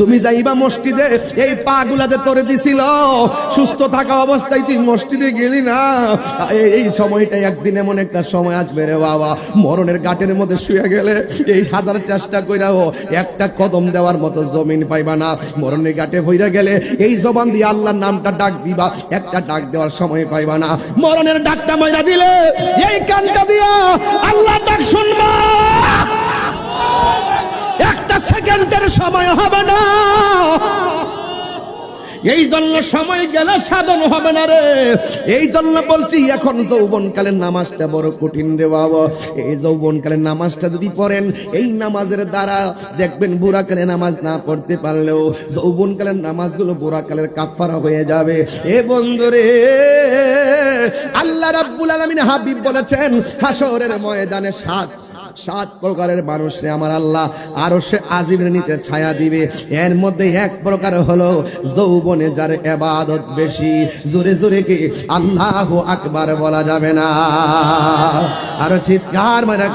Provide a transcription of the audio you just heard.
তুমি যাইবা মসজিদে, এই পা গুলা যে তোরে দিছিল সুস্থ থাকা অবস্থায় তুই মসজিদে গেলি না, এই সময়টা একদিন এমন একটা সময় আসবে রে বাবা, মরণের ঘাটের মধ্যে শুয়ে গেলে এই হাজার চেষ্টা কইরাও একটা কদম দেওয়ার মতো জমিন পাইবা না। মরণের ঘাটে হইরা গেলে এই জবান দিয়ে আল্লাহর নামটা ডাক দিবা, একটা ডাক দেওয়ার সময় পাইবা না। মরণের ডাকটা ময়রা দিলে এই কানটা দিয়া আল্লাহ ডাক শুনবা, একটা সেকেন্ডের সময় হবে না। এই জন্য সময় গেলে সাধন হবে না রে। এই জন্য বলছি এখন যৌবনকালের নামাজটা বড় কঠিন রে বাবা। এই যৌবনকালের নামাজটা যদি পড়েন, এই নামাজের দ্বারা দেখবেন বুড়াকালে নামাজ না পড়তে পারলেও যৌবনকালের নামাজগুলো বুড়াকালের কাফারা হয়ে যাবে। এ বন্ধুরে, আল্লাহ রাব্বুল আলামিন হাবিব বলেছেন হাসরের ময়দানে সাত প্রকারের মানুষে আমার আল্লাহ আরশে আজিমের নিচে ছায়া দিবে। এর মধ্যে এক প্রকার হলো যৌবনে যার ইবাদত বেশি। জোরে জোরে কি আল্লাহু আকবার বলা যাবে না? আর চিৎকার মারা